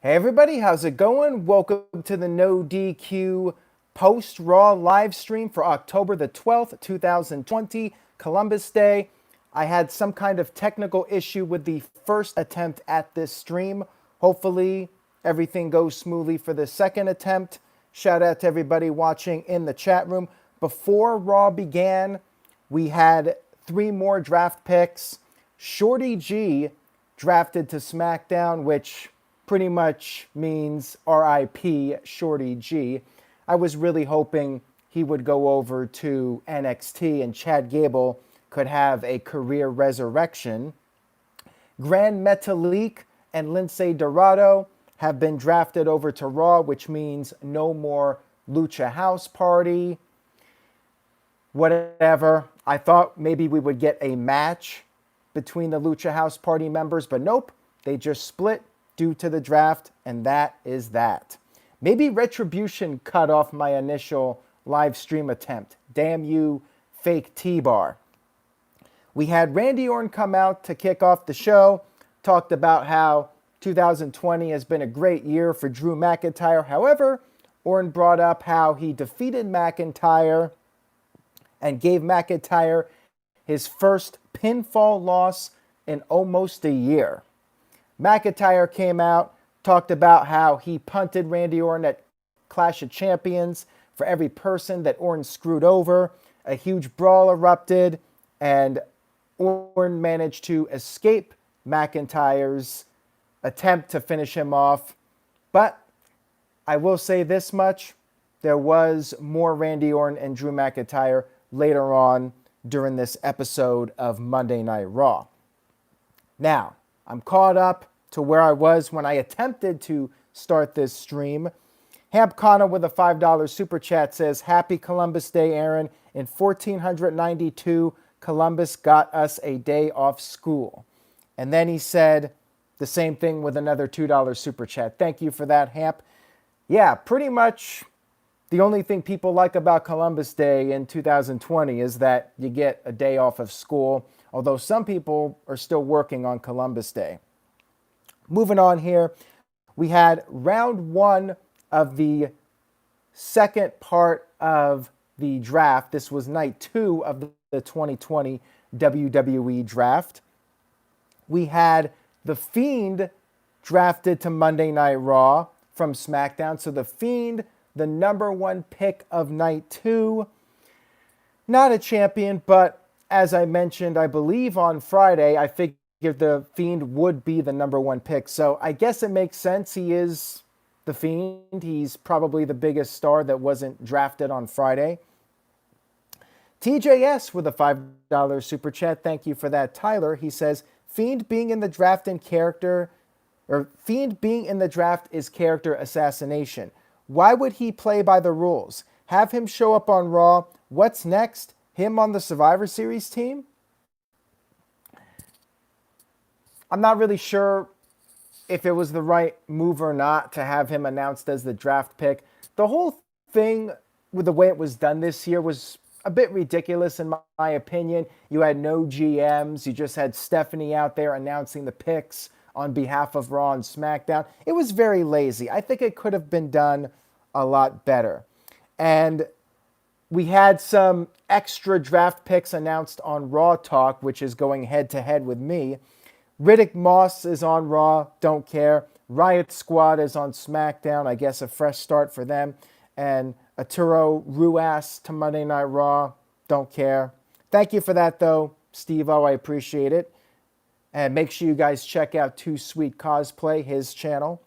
Hey everybody, how's it going? Welcome to the No DQ post Raw live stream for October the 12th, 2020, Columbus Day. I had some kind of technical issue with the first attempt at this stream. Hopefully everything goes smoothly for the second attempt. Shout out to everybody watching in the chat room. Before Raw began, we had 3 more draft picks. Shorty G drafted to Smackdown, which pretty much means RIP Shorty G. I was really hoping he would go over to NXT and Chad Gable could have a career resurrection. Grand Metalik and Lindsay Dorado have been drafted over to Raw, which means no more Lucha House Party. Whatever. I thought maybe we would get a match between the Lucha House Party members, but nope. They just split due to the draft, and that is that. Maybe Retribution cut off my initial live stream attempt. Damn you, fake T-Bar. We had Randy Orton come out to kick off the show, talked about how 2020 has been a great year for Drew McIntyre. However, Orton brought up how he defeated McIntyre and gave McIntyre his first pinfall loss in almost a year. McIntyre came out, talked about how he punted Randy Orton at Clash of Champions for every person that Orton screwed over. A huge brawl erupted, and Orton managed to escape McIntyre's attempt to finish him off. But I will say this much, there was more Randy Orton and Drew McIntyre later on during this episode of Monday Night Raw. Now, I'm caught up to where I was when I attempted to start this stream. Hamp Connor with a $5 super chat says, Happy Columbus Day, Aaron. In 1492, Columbus got us a day off school. And then he said the same thing with another $2 super chat. Thank you for that, Hamp. Yeah, pretty much the only thing people like about Columbus Day in 2020 is that you get a day off of school, although some people are still working on Columbus Day. Moving on here, we had round 1 of the second part of the draft. This was night 2 of the 2020 WWE Draft. We had The Fiend drafted to Monday Night Raw from SmackDown. So The Fiend, the number 1 pick of night 2. Not a champion, but as I mentioned, I believe on Friday, I figured the Fiend would be the number 1 pick. So I guess it makes sense. He is the Fiend. He's probably the biggest star that wasn't drafted on Friday. TJS with a $5 super chat. Thank you for that, Tyler. He says, Fiend being in the draft is character assassination. Why would he play by the rules? Have him show up on Raw. What's next? Him on the Survivor Series team? I'm not really sure if it was the right move or not to have him announced as the draft pick. The whole thing with the way it was done this year was a bit ridiculous in my opinion. You had no GMs. You just had Stephanie out there announcing the picks on behalf of Raw and SmackDown. It was very lazy. I think it could have been done a lot better. And we had some extra draft picks announced on Raw Talk, which is going head-to-head with me. Riddick Moss is on Raw, don't care. Riot Squad is on SmackDown, I guess a fresh start for them. And Arturo Ruas to Monday Night Raw, don't care. Thank you for that, though, Steve-O, I appreciate it. And make sure you guys check out Too Sweet Cosplay, his channel.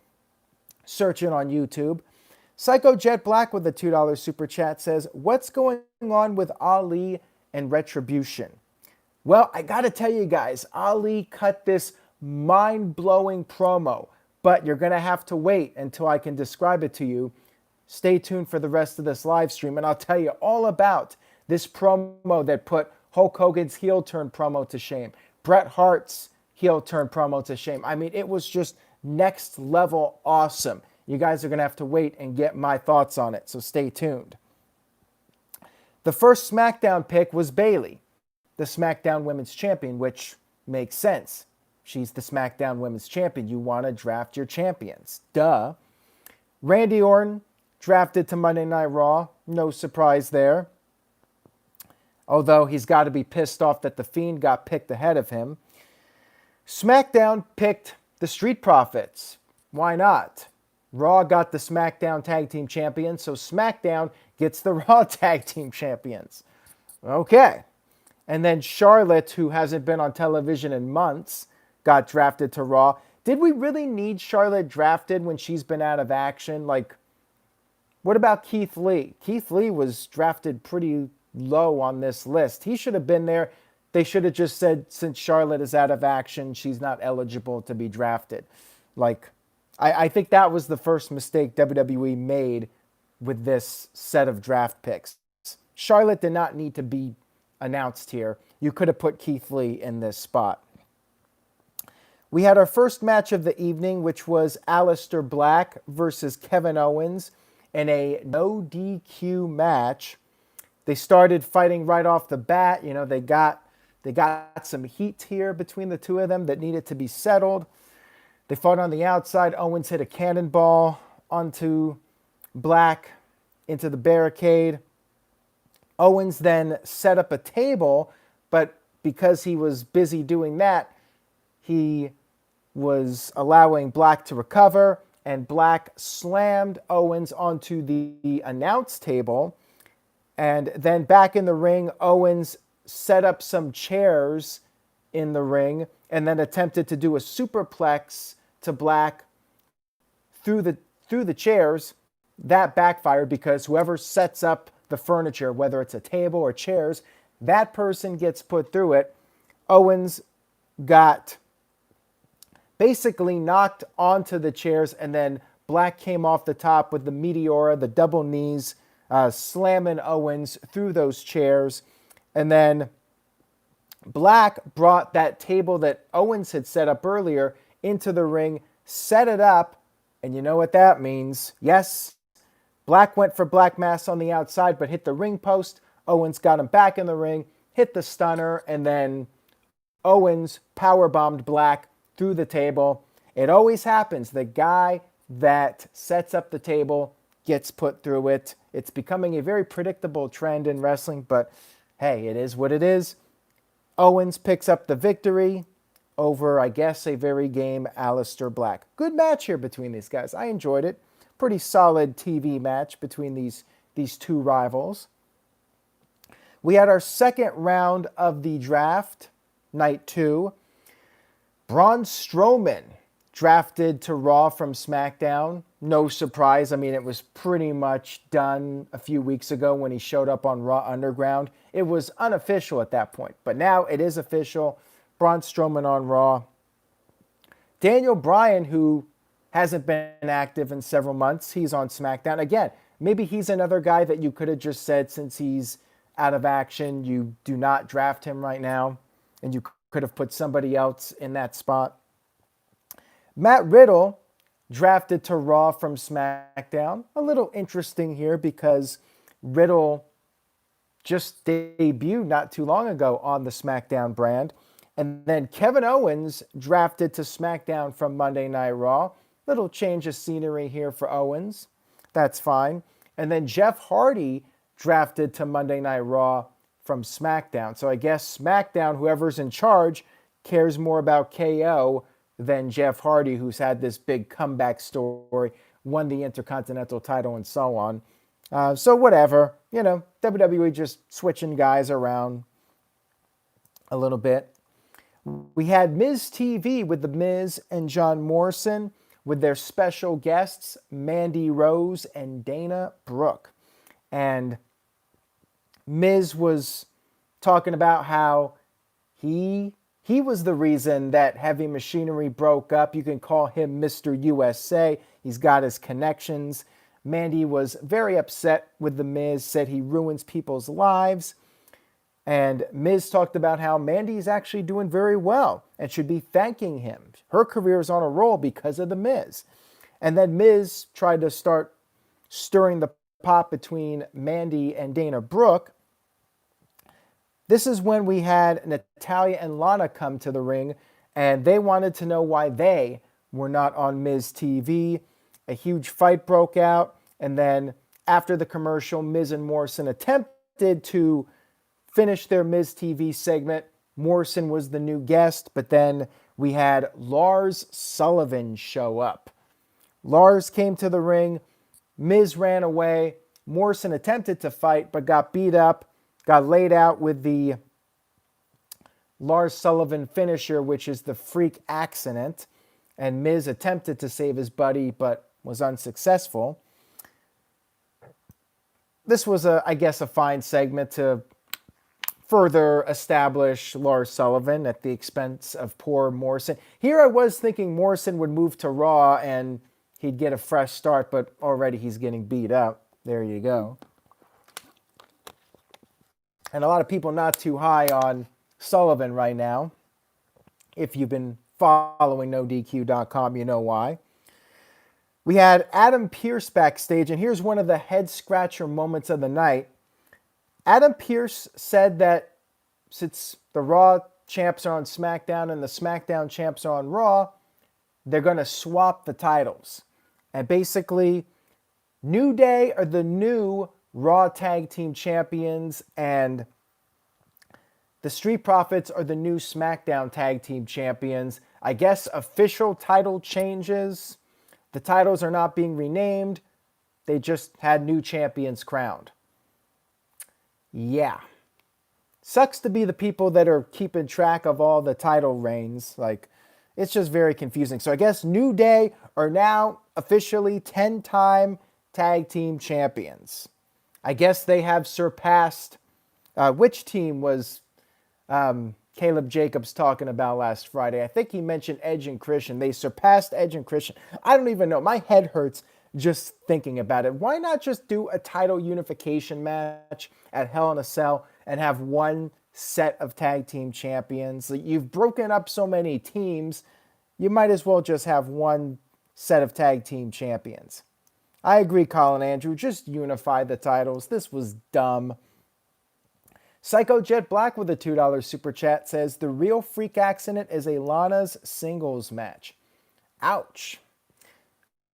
Search it on YouTube. Psycho Jet Black with a $2 super chat says, what's going on with Ali and Retribution? Well, I got to tell you guys, Ali cut this mind-blowing promo, but you're going to have to wait until I can describe it to you. Stay tuned for the rest of this live stream, and I'll tell you all about this promo that put Hulk Hogan's heel turn promo to shame, Bret Hart's heel turn promo to shame. I mean, it was just next level awesome. You guys are going to have to wait and get my thoughts on it, so stay tuned. The first SmackDown pick was Bayley, the SmackDown Women's Champion, which makes sense. She's the SmackDown Women's Champion. You want to draft your champions. Duh. Randy Orton drafted to Monday Night Raw. No surprise there. Although he's got to be pissed off that the Fiend got picked ahead of him. SmackDown picked the Street Profits. Why not? Raw got the SmackDown Tag Team Champions, so SmackDown gets the Raw Tag Team Champions. Okay. And then Charlotte, who hasn't been on television in months, got drafted to Raw. Did we really need Charlotte drafted when she's been out of action? Like, what about Keith Lee? Keith Lee was drafted pretty low on this list. He should have been there. They should have just said, since Charlotte is out of action, she's not eligible to be drafted. Like, I think that was the first mistake WWE made with this set of draft picks. Charlotte did not need to be announced here. You could have put Keith Lee in this spot. We had our first match of the evening, which was Aleister Black versus Kevin Owens in a no DQ match. They started fighting right off the bat. You know, they got some heat here between the two of them that needed to be settled. They fought on the outside. Owens hit a cannonball onto Black into the barricade. Owens then set up a table, but because he was busy doing that, he was allowing Black to recover, and Black slammed Owens onto the announce table. And then back in the ring, Owens set up some chairs in the ring and then attempted to do a superplex to Black through the chairs. That backfired because whoever sets up the furniture, whether it's a table or chairs, that person gets put through it. Owens got basically knocked onto the chairs, and then Black came off the top with the Meteora, the double knees, slamming Owens through those chairs. And then Black brought that table that Owens had set up earlier into the ring, set it up, and you know what that means. Yes, Black went for Black Mass on the outside, but hit the ring post. Owens got him back in the ring, hit the stunner, and then Owens powerbombed Black through the table. It always happens. The guy that sets up the table gets put through it. It's becoming a very predictable trend in wrestling, but hey, it is what it is. Owens picks up the victory over, I guess, a very game Aleister Black. Good match here between these guys. I enjoyed it. Pretty solid TV match between these two rivals. We had our second round of the draft, night 2. Braun Strowman drafted to Raw from SmackDown. No surprise. I mean, it was pretty much done a few weeks ago when he showed up on Raw Underground. It was unofficial at that point, but now it is official. Braun Strowman on Raw. Daniel Bryan, who hasn't been active in several months, he's on SmackDown. Again, maybe he's another guy that you could have just said, since he's out of action, you do not draft him right now, and you could have put somebody else in that spot. Matt Riddle drafted to Raw from SmackDown. A little interesting here because Riddle just debuted not too long ago on the SmackDown brand. And then Kevin Owens drafted to SmackDown from Monday Night Raw. Little change of scenery here for Owens. That's fine. And then Jeff Hardy drafted to Monday Night Raw from SmackDown. So I guess SmackDown, whoever's in charge, cares more about KO than Jeff Hardy, who's had this big comeback story, won the Intercontinental title, and so on. So whatever. You know, WWE just switching guys around a little bit. We had Miz TV with The Miz and John Morrison with their special guests, Mandy Rose and Dana Brooke. And Miz was talking about how he was the reason that Heavy Machinery broke up. You can call him Mr. USA. He's got his connections. Mandy was very upset with The Miz, said he ruins people's lives. And Miz talked about how Mandy's actually doing very well and should be thanking him. Her career is on a roll because of The Miz. And then Miz tried to start stirring the pot between Mandy and Dana Brooke. This is when we had Natalya and Lana come to the ring, and they wanted to know why they were not on Miz TV. A huge fight broke out, and then after the commercial, Miz and Morrison attempted to finish their Miz TV segment. Morrison was the new guest, but then we had Lars Sullivan show up. Lars came to the ring. Miz ran away. Morrison attempted to fight, but got beat up, got laid out with the Lars Sullivan finisher, which is the freak accident. And Miz attempted to save his buddy, but was unsuccessful. This was, I guess, a fine segment to further establish Lars Sullivan at the expense of poor Morrison. Here I was thinking Morrison would move to Raw and he'd get a fresh start, but already he's getting beat up. There you go. And a lot of people not too high on Sullivan right now. If you've been following NoDQ.com, you know why. We had Adam Pearce backstage, and here's one of the head-scratcher moments of the night. Adam Pearce said that since the Raw champs are on SmackDown and the SmackDown champs are on Raw, they're going to swap the titles. And basically, New Day are the new Raw Tag Team Champions, and the Street Profits are the new SmackDown Tag Team Champions. I guess official title changes. The titles are not being renamed. They just had new champions crowned. Yeah. Sucks to be the people that are keeping track of all the title reigns. Like, it's just very confusing. So I guess New Day are now officially 10-time tag team champions. I guess they have surpassed, which team was Caleb Jacobs talking about last Friday? I think he mentioned Edge and Christian. They surpassed Edge and Christian. I don't even know. My head hurts just thinking about it. Why not just do a title unification match at Hell in a Cell and have one set of tag team champions? You've broken up so many teams, you might as well just have one set of tag team champions. I agree, Colin Andrew. Just unify the titles. This was dumb. Psycho Jet Black with a $2 super chat says, the real freak accident is a Lana's singles match. Ouch.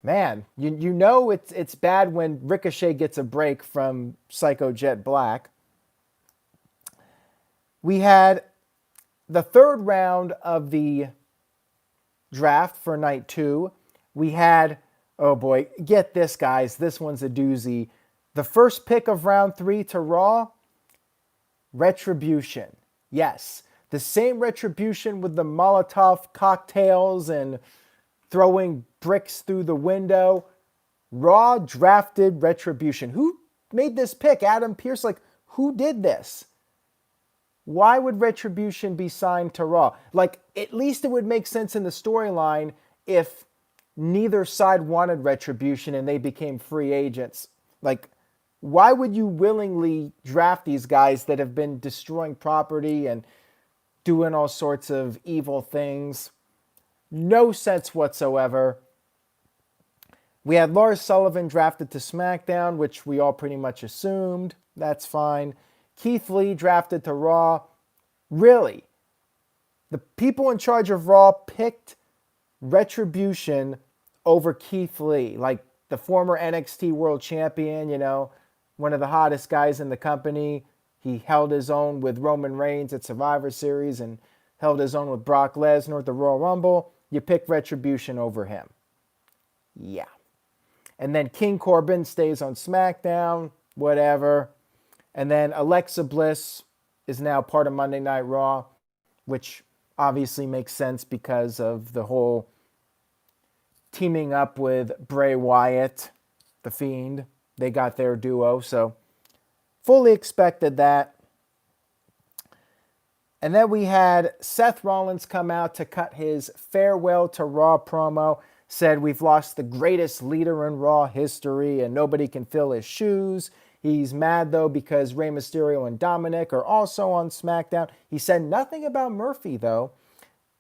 Man, you know it's bad when Ricochet gets a break from Psycho Jet Black. We had the third round of the draft for night 2. We had, oh boy, get this, guys. This one's a doozy. The first pick of round 3 to Raw, Retribution. Yes, the same Retribution with the Molotov cocktails and throwing bricks through the window. Raw drafted Retribution. Who made this pick? Adam Pearce? Like, who did this? Why would Retribution be signed to Raw? Like, at least it would make sense in the storyline if neither side wanted Retribution and they became free agents. Like, why would you willingly draft these guys that have been destroying property and doing all sorts of evil things? No sense whatsoever. We had Lars Sullivan drafted to SmackDown, which we all pretty much assumed. That's fine. Keith Lee drafted to Raw. Really? The people in charge of Raw picked Retribution over Keith Lee, like the former NXT World Champion, you know, one of the hottest guys in the company. He held his own with Roman Reigns at Survivor Series and held his own with Brock Lesnar at the Royal Rumble. You pick Retribution over him. Yeah. And then King Corbin stays on SmackDown, whatever. And then Alexa Bliss is now part of Monday Night Raw, which obviously makes sense because of the whole teaming up with Bray Wyatt, the Fiend. They got their duo, so fully expected that. And then we had Seth Rollins come out to cut his farewell to Raw promo. Said, we've lost the greatest leader in Raw history and nobody can fill his shoes. He's mad, though, because Rey Mysterio and Dominic are also on SmackDown. He said nothing about Murphy, though.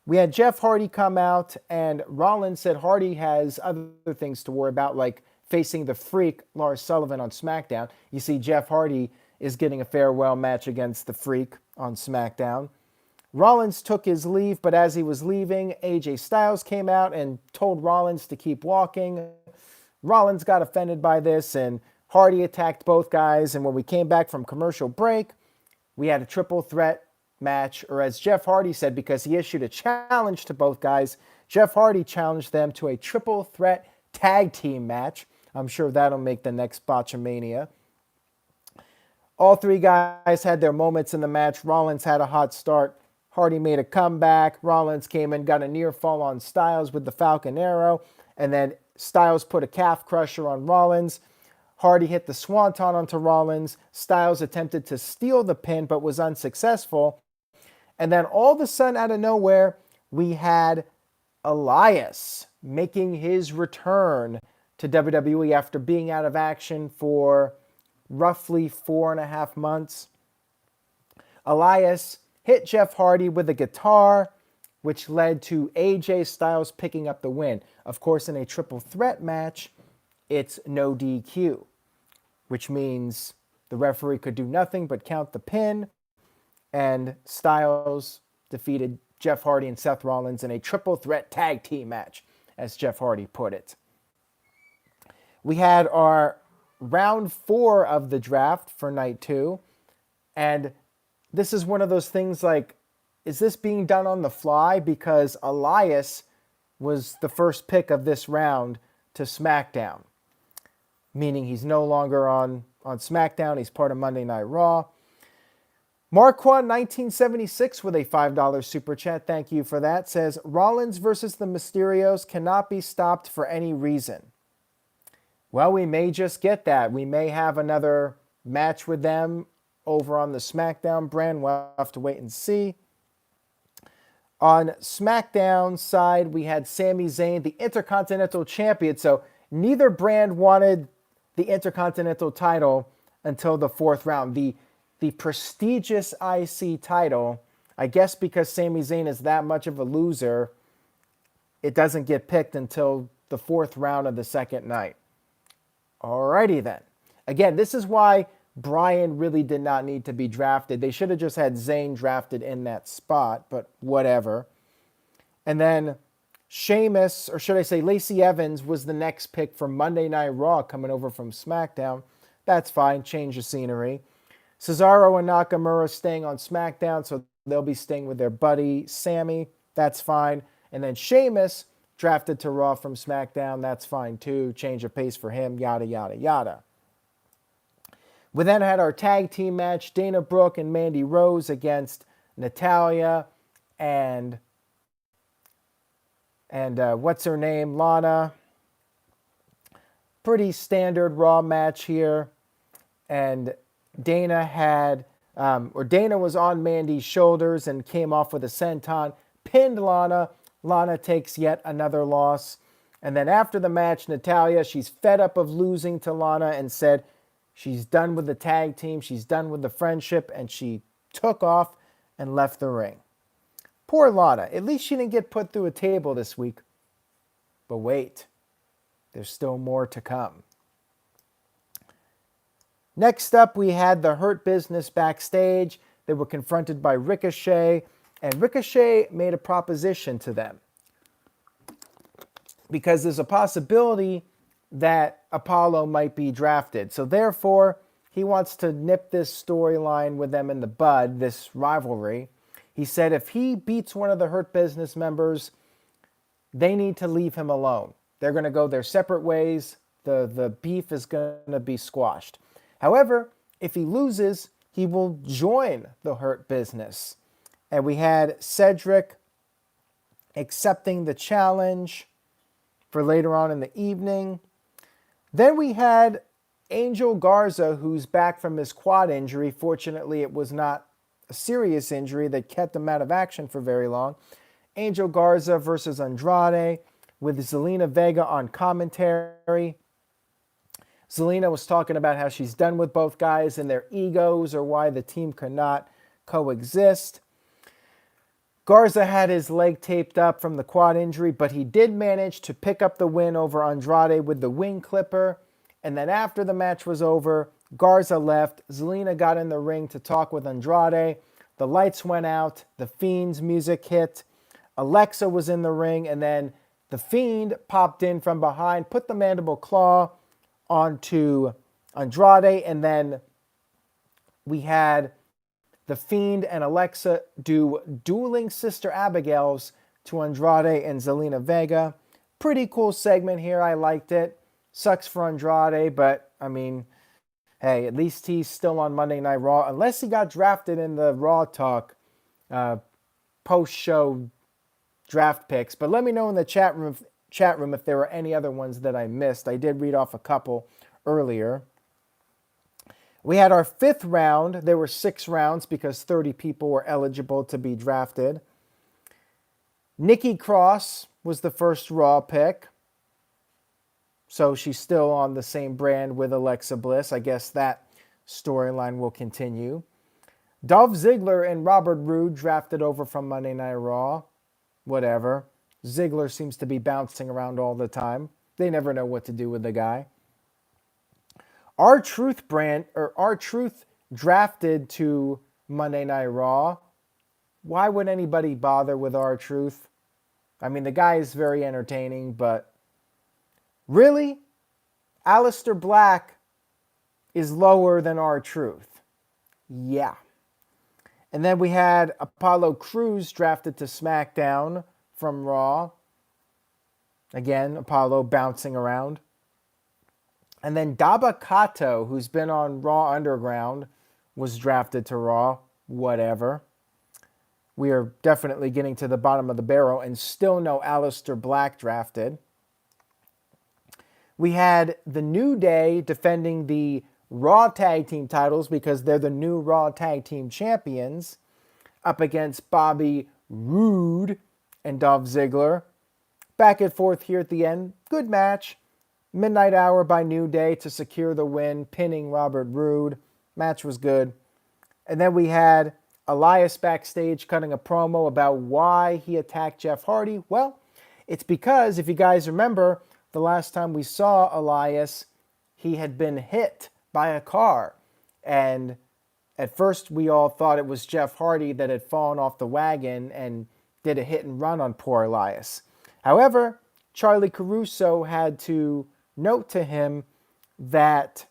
We had Jeff Hardy come out, and Rollins said Hardy has other things to worry about, like facing the Freak, Lars Sullivan, on SmackDown. You see, Jeff Hardy is getting a farewell match against the Freak on SmackDown. Rollins took his leave, but as he was leaving, AJ Styles came out and told Rollins to keep walking. Rollins got offended by this, and Hardy attacked both guys. And when we came back from commercial break, we had a triple threat match, or as Jeff Hardy said, because he issued a challenge to both guys, Jeff Hardy challenged them to a triple threat tag team match. I'm sure that'll make the next Botchamania. All three guys had their moments in the match. Rollins had a hot start. Hardy made a comeback. Rollins came in, got a near fall on Styles with the Falcon Arrow, and then Styles put a calf crusher on Rollins. Hardy hit the Swanton onto Rollins. Styles attempted to steal the pin, but was unsuccessful. And then all of a sudden, out of nowhere, we had Elias making his return to WWE after being out of action for roughly 4.5 months. Elias hit Jeff Hardy with a guitar, which led to AJ Styles picking up the win. Of course, in a triple threat match, it's no DQ, which means the referee could do nothing but count the pin, and Styles defeated Jeff Hardy and Seth Rollins in a triple threat tag team match, as Jeff Hardy put it. We had our round 4 of the draft for night 2, and this is one of those things like, is this being done on the fly? Because Elias was the first pick of this round to SmackDown, meaning he's no longer on SmackDown. He's part of Monday Night Raw. Marquand 1976 with a $5 super chat. Thank you for that. Says, Rollins versus the Mysterios cannot be stopped for any reason. Well, we may just get that. We may have another match with them over on the SmackDown brand. We'll have to wait and see. On SmackDown side, we had Sami Zayn, the Intercontinental Champion. So neither brand wanted the Intercontinental title until the 4th round. The prestigious IC title, I guess because Sami Zayn is that much of a loser, it doesn't get picked until the 4th round of the second night. Alrighty then. Again, this is why Bryan really did not need to be drafted. They should have just had Zayn drafted in that spot, but whatever. And then Sheamus, or should I say Lacey Evans, was the next pick for Monday Night Raw coming over from SmackDown. That's fine. Change the scenery. Cesaro and Nakamura staying on SmackDown, so they'll be staying with their buddy Sammy. That's fine. And then Sheamus drafted to Raw from SmackDown. That's fine too. Change of pace for him. Yada, yada, yada. We then had our tag team match, Dana Brooke and Mandy Rose against Natalya and what's her name, Lana. Pretty standard Raw match here. And Dana was on Mandy's shoulders and came off with a senton, pinned Lana. Lana takes yet another loss. And then after the match, Natalya, she's fed up of losing to Lana and said she's done with the tag team, she's done with the friendship, and she took off and left the ring. Poor Lana. At least she didn't get put through a table this week. But wait, there's still more to come. Next up, we had the Hurt Business backstage. They were confronted by Ricochet, and Ricochet made a proposition to them. Because there's a possibility that Apollo might be drafted. So therefore, he wants to nip this storyline with them in the bud, this rivalry. He said if he beats one of the Hurt Business members, they need to leave him alone. They're going to go their separate ways. The beef is going to be squashed. However, if he loses, he will join the Hurt Business. And we had Cedric accepting the challenge for later on in the evening. Then we had Angel Garza, who's back from his quad injury. Fortunately, it was not a serious injury that kept him out of action for very long. Angel Garza versus Andrade with Zelina Vega on commentary. Zelina was talking about how she's done with both guys and their egos, or why the team could not coexist. Garza had his leg taped up from the quad injury, but he did manage to pick up the win over Andrade with the wing clipper. And then after the match was over, Garza left. Zelina got in the ring to talk with Andrade. The lights went out. The Fiend's music hit. Alexa was in the ring, and then the Fiend popped in from behind, put the mandible claw onto Andrade, and then we had the Fiend and Alexa do dueling Sister Abigails to Andrade and Zelina Vega. Pretty cool segment here. I liked it. Sucks for Andrade, but I mean, hey, at least he's still on Monday Night Raw, unless he got drafted in the Raw Talk post-show draft picks. But let me know in the chat room if there were any other ones that I missed. I did read off a couple earlier. We had our 5th round. There were 6 rounds because 30 people were eligible to be drafted. Nikki Cross was the first Raw pick. So she's still on the same brand with Alexa Bliss. I guess that storyline will continue. Dolph Ziggler and Robert Roode drafted over from Monday Night Raw. Whatever. Ziggler seems to be bouncing around all the time. They never know what to do with the guy. R-Truth drafted to Monday Night Raw. Why would anybody bother with R-Truth? I mean, the guy is very entertaining, but really? Aleister Black is lower than R-Truth. Yeah. And then we had Apollo Crews drafted to SmackDown from Raw. Again, Apollo bouncing around. And then Dabba-Kato, who's been on Raw Underground, was drafted to Raw. Whatever. We are definitely getting to the bottom of the barrel and still no Aleister Black drafted. We had the New Day defending the Raw Tag Team titles because they're the new Raw Tag Team champions up against Bobby Roode and Dolph Ziggler. Back and forth here at the end. Good match. Midnight Hour by New Day to secure the win, pinning Robert Roode. Match was good. And then we had Elias backstage cutting a promo about why he attacked Jeff Hardy. Well, it's because, if you guys remember, the last time we saw Elias, he had been hit by a car. And at first we all thought it was Jeff Hardy that had fallen off the wagon and did a hit and run on poor Elias. However, Charlie Caruso had to note to him that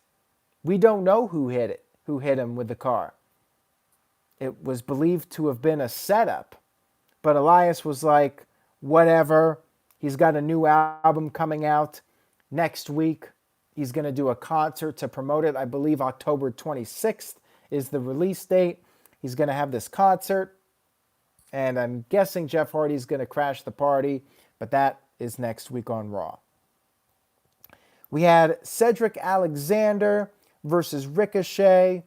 we don't know who hit him with the car. It was believed to have been a setup, but Elias was like, whatever. He's got a new album coming out next week. He's going to do a concert to promote it. I believe October 26th is the release date. He's going to have this concert, and I'm guessing Jeff Hardy's going to crash the party, but that is next week on Raw. We had Cedric Alexander versus Ricochet,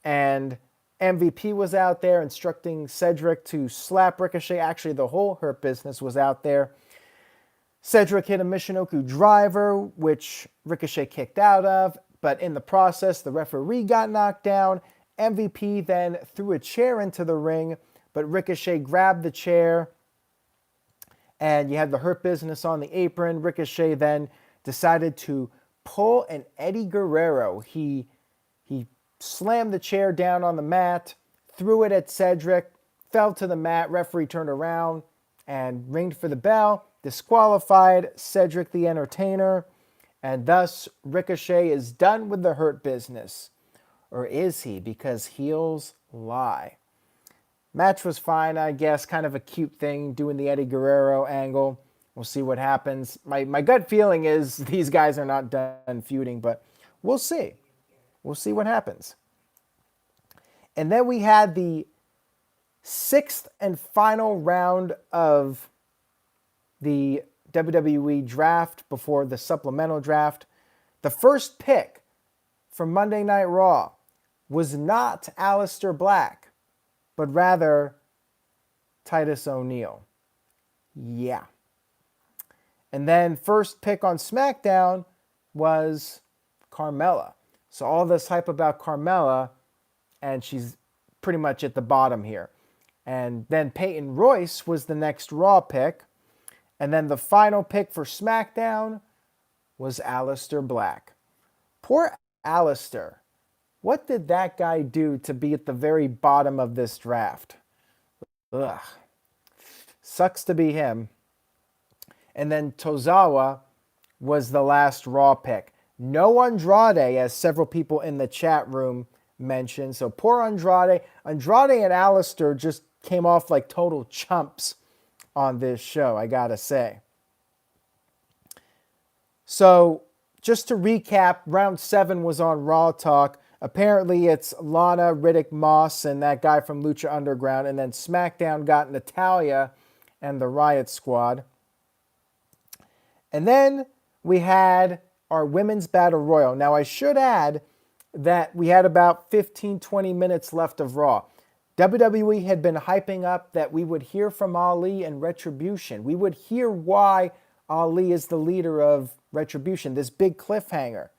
and MVP was out there instructing Cedric to slap Ricochet. Actually, the whole Hurt Business was out there. Cedric hit a Michinoku driver, which Ricochet kicked out of, but in the process, the referee got knocked down. MVP then threw a chair into the ring, but Ricochet grabbed the chair, and you had the Hurt Business on the apron. Ricochet then decided to pull an Eddie Guerrero. He slammed the chair down on the mat, threw it at Cedric, fell to the mat. Referee turned around and ringed for the bell, disqualified Cedric the Entertainer, and thus Ricochet is done with the Hurt Business. Or is he? Because heels lie. Match was fine, I guess. Kind of a cute thing, doing the Eddie Guerrero angle. We'll see what happens. My gut feeling is these guys are not done feuding, but we'll see. We'll see what happens. And then we had the 6th and final round of the WWE Draft before the supplemental draft. The first pick for Monday Night Raw was not Aleister Black, but rather Titus O'Neil. Yeah. And then first pick on SmackDown was Carmella. So all this hype about Carmella, and she's pretty much at the bottom here. And then Peyton Royce was the next Raw pick. And then the final pick for SmackDown was Aleister Black. Poor Aleister. What did that guy do to be at the very bottom of this draft? Ugh. Sucks to be him. And then Tozawa was the last Raw pick. No Andrade, as several people in the chat room mentioned. So poor Andrade. Andrade and Alistair just came off like total chumps on this show, I gotta say. So just to recap, round 7 was on Raw Talk. Apparently it's Lana, Riddick Moss, and that guy from Lucha Underground. And then SmackDown got Natalya and the Riot Squad. And then we had our Women's Battle Royal. Now, I should add that we had about 15-20 minutes left of Raw. WWE had been hyping up that we would hear from Ali and Retribution. We would hear why Ali is the leader of Retribution, this big cliffhanger.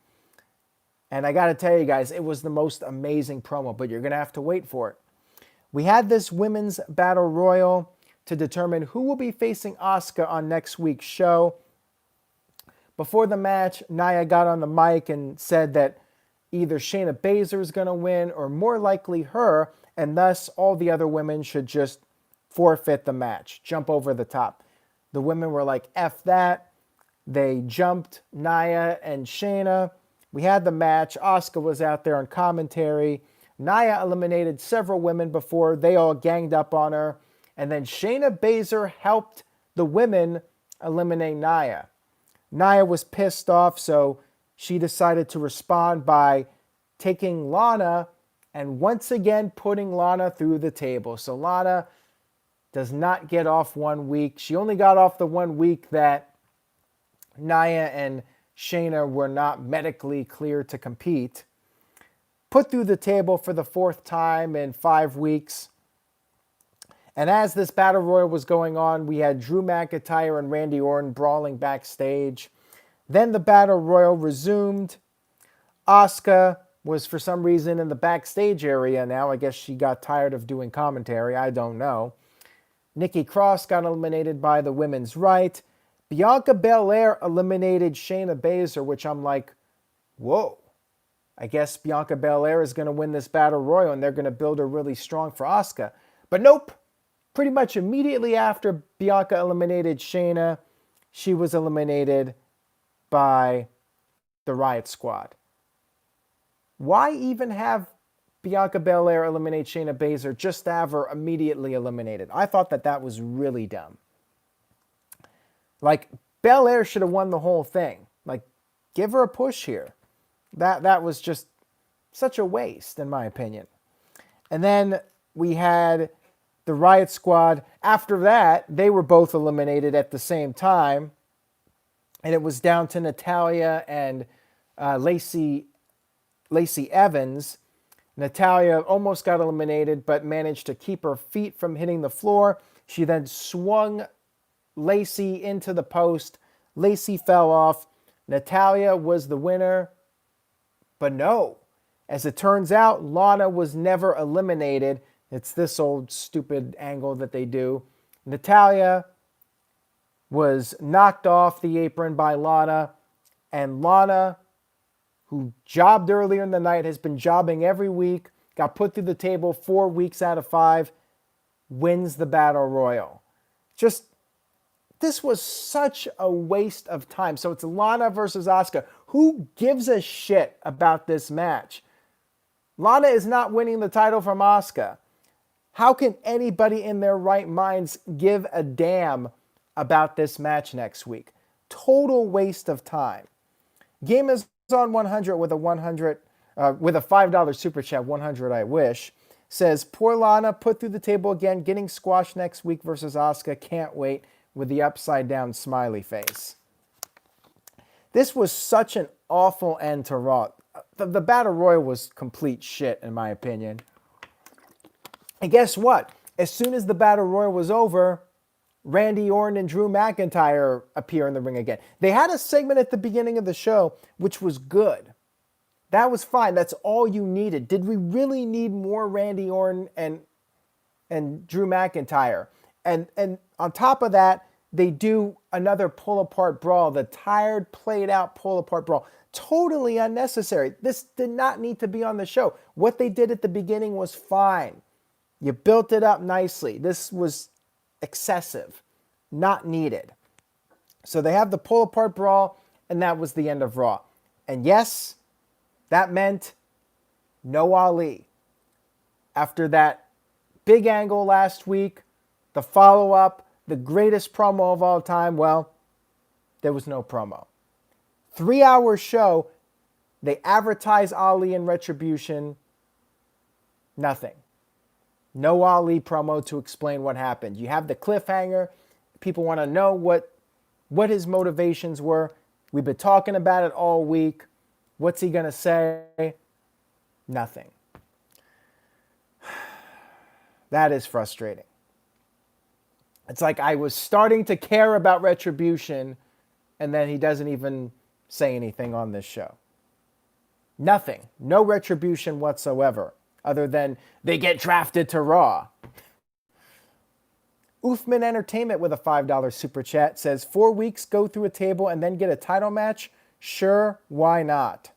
And I got to tell you guys, it was the most amazing promo, but you're going to have to wait for it. We had this Women's Battle Royal to determine who will be facing Asuka on next week's show. Before the match, Nia got on the mic and said that either Shayna Baszler is going to win or more likely her, and thus all the other women should just forfeit the match, jump over the top. The women were like, F that. They jumped Nia and Shayna. We had the match. Asuka was out there on commentary. Nia eliminated several women before they all ganged up on her. And then Shayna Baszler helped the women eliminate Nia. Nia was pissed off, so she decided to respond by taking Lana and once again putting Lana through the table. So Lana does not get off 1 week. She only got off the 1 week that Nia and Shayna were not medically cleared to compete. Put through the table for the 4th time in 5 weeks. And as this Battle Royal was going on, we had Drew McIntyre and Randy Orton brawling backstage. Then the Battle Royal resumed. Asuka was for some reason in the backstage area now. I guess she got tired of doing commentary. I don't know. Nikki Cross got eliminated by the Women's Right. Bianca Belair eliminated Shayna Baszler, which I'm like, whoa. I guess Bianca Belair is going to win this Battle Royal and they're going to build her really strong for Asuka. But nope. Pretty much immediately after Bianca eliminated Shayna, she was eliminated by the Riot Squad. Why even have Bianca Belair eliminate Shayna Baszler just to have her immediately eliminated? I thought that was really dumb. Like, Belair should have won the whole thing. Like, give her a push here. That was just such a waste, in my opinion. And then we had the Riot Squad. After that, they were both eliminated at the same time. And it was down to Natalya and Lacey Evans. Natalya almost got eliminated, but managed to keep her feet from hitting the floor. She then swung Lacey into the post. Lacey fell off. Natalya was the winner. But no, as it turns out, Lana was never eliminated. It's this old stupid angle that they do. Natalya was knocked off the apron by Lana, and Lana, who jobbed earlier in the night, has been jobbing every week, got put through the table 4 weeks out of 5, wins the Battle Royal. Just, this was such a waste of time. So it's Lana versus Asuka. Who gives a shit about this match? Lana is not winning the title from Asuka. How can anybody in their right minds give a damn about this match next week? Total waste of time. Game is on 100 with a $5 super chat. 100, I wish. Says, poor Lana put through the table again, getting squashed next week versus Asuka. Can't wait, with the upside down smiley face. This was such an awful end to Raw. The Battle Royal was complete shit, in my opinion. And guess what? As soon as the Battle Royal was over, Randy Orton and Drew McIntyre appear in the ring again. They had a segment at the beginning of the show, which was good. That was fine. That's all you needed. Did we really need more Randy Orton and Drew McIntyre? And on top of that, they do another pull-apart brawl, the tired, played-out pull-apart brawl. Totally unnecessary. This did not need to be on the show. What they did at the beginning was fine. You built it up nicely. This was excessive, not needed. So they have the pull apart brawl, and that was the end of Raw. And yes, that meant no Ali. After that big angle last week, the follow-up, the greatest promo of all time, well, there was no promo. 3-hour show, they advertise Ali and Retribution, nothing. No Ali promo to explain what happened. You have the cliffhanger. People want to know what his motivations were. We've been talking about it all week. What's he going to say? Nothing. That is frustrating. It's like I was starting to care about Retribution, and then he doesn't even say anything on this show. Nothing. No Retribution whatsoever, other than they get drafted to Raw. Uthman Entertainment with a $5 super chat says, 4 weeks, go through a table, and then get a title match? Sure, why not?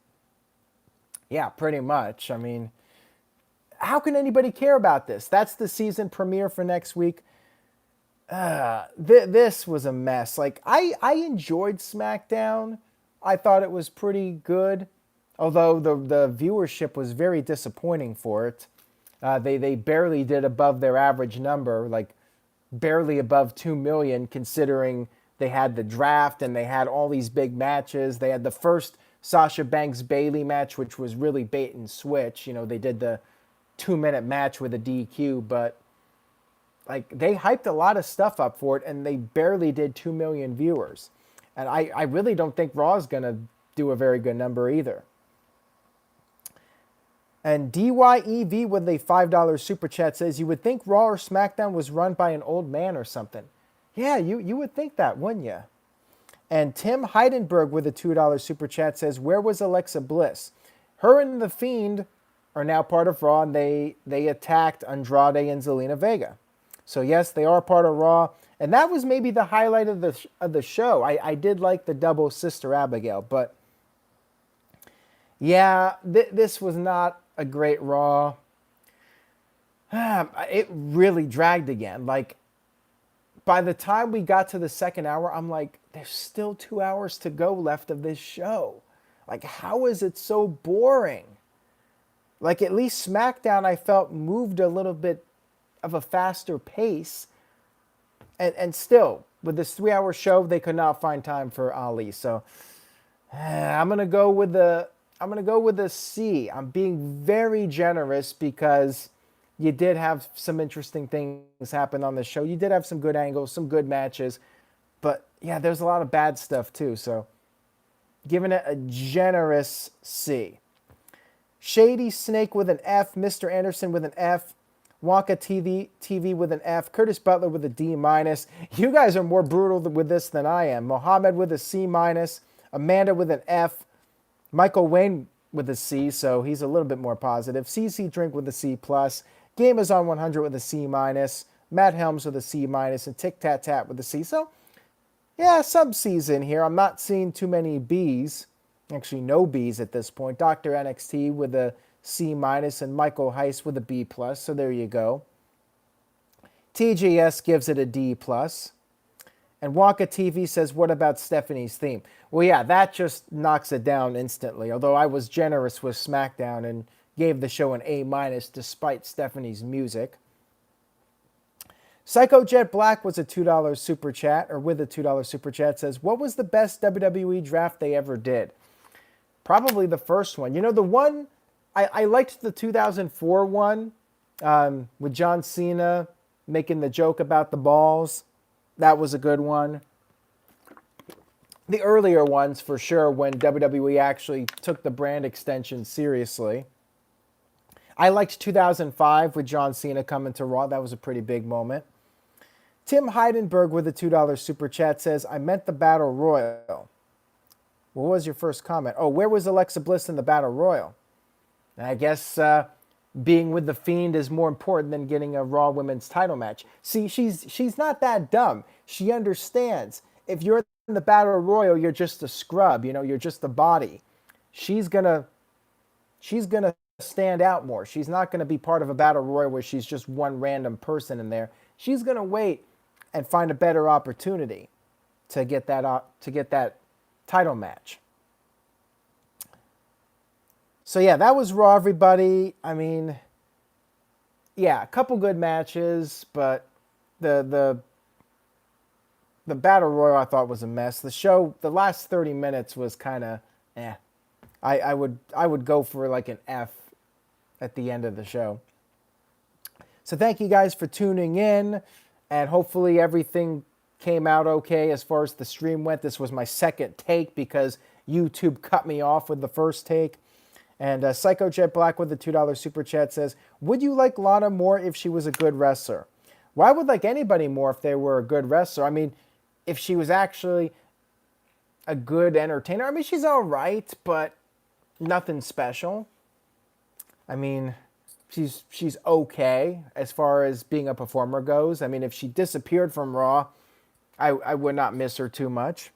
Yeah, pretty much. I mean, how can anybody care about this? That's the season premiere for next week. This was a mess. Like, I enjoyed Smackdown. I thought it was pretty good, although the viewership was very disappointing for it. They barely did above their average number, like barely above 2 million, considering they had the draft and they had all these big matches. They had the first Sasha Banks-Bayley match, which was really bait and switch. You know, they did the 2-minute match with a DQ, but like they hyped a lot of stuff up for it, and they barely did 2 million viewers. And I really don't think Raw is going to do a very good number either. And DYEV with a $5 super chat says, you would think Raw or SmackDown was run by an old man or something. Yeah, you would think that, wouldn't you? And Tim Heidenberg with a $2 super chat says, where was Alexa Bliss? Her and the Fiend are now part of Raw, and they attacked Andrade and Zelina Vega. So yes, they are part of Raw. And that was maybe the highlight of the show. I did like the double Sister Abigail, but yeah, this was not a great Raw. It really dragged again. Like, by the time we got to the second hour, I'm like, there's still 2 hours to go left of this show. Like, how is it so boring? Like, at least SmackDown, I felt, moved a little bit of a faster pace. And still, with this 3-hour show, they could not find time for Ali. So I'm gonna go with the C. I'm being very generous because you did have some interesting things happen on the show. You did have some good angles, some good matches, but yeah, there's a lot of bad stuff too. So giving it a generous C. Shady Snake with an F. Mr. Anderson with an F. Wonka TV with an F. Curtis Butler with a D-. You guys are more brutal with this than I am. Mohammed with a C-. Amanda with an F. Michael Wayne with a C, so he's a little bit more positive. CC Drink with a C+. Game is on 100 with a C-. Matt Helms with a C-. And Tic Tat Tat with a C. So, yeah, some C's in here. I'm not seeing too many B's. Actually, no B's at this point. Dr. NXT with a C- and Michael Heiss with a B+. So there you go. TGS gives it a D+. And Wonka TV says, what about Stephanie's theme? Well, yeah, that just knocks it down instantly. Although I was generous with SmackDown and gave the show an A- despite Stephanie's music. Psycho Jet Black was a $2 super chat, or with a $2 super chat, says, what was the best WWE draft they ever did? Probably the first one. You know, the one, I liked the 2004 one with John Cena making the joke about the balls. That was a good one. The earlier ones, for sure, when WWE actually took the brand extension seriously. I liked 2005 with John Cena coming to Raw. That was a pretty big moment. Tim Heidenberg with a $2 super chat says, I meant the Battle Royal. What was your first comment? Oh, where was Alexa Bliss in the Battle Royal? And I guess being with the Fiend is more important than getting a Raw Women's title match. See, she's not that dumb. She understands. If you're in the Battle Royal, you're just a scrub. You know, you're just a body. she's gonna stand out more. She's not gonna be part of a battle royal where she's just one random person in there. She's gonna wait and find a better opportunity to get that title match. So yeah, that was Raw, everybody. I mean, yeah, a couple good matches, but the battle royal I thought was a mess. The show, the last 30 minutes was kind of I would go for like an F at the end of the show. So thank you guys for tuning in, and hopefully everything came out okay as far as the stream went. This was my second take because YouTube cut me off with the first take. And Psycho Jet Black with the $2 super chat says, would you like Lana more if she was a good wrestler? Well, I would like anybody more if they were a good wrestler. I mean, if she was actually a good entertainer. I mean, she's all right, but nothing special. I mean, she's okay as far as being a performer goes. I mean, if she disappeared from Raw, I would not miss her too much.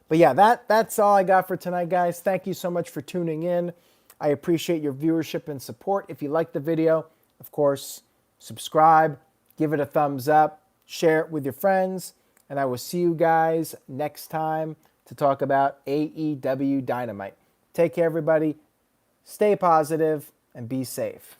But yeah, that's all I got for tonight, guys. Thank you so much for tuning in. I appreciate your viewership and support. If you liked the video, of course, subscribe, give it a thumbs up, share it with your friends, and I will see you guys next time to talk about AEW Dynamite. Take care, everybody. Stay positive and be safe.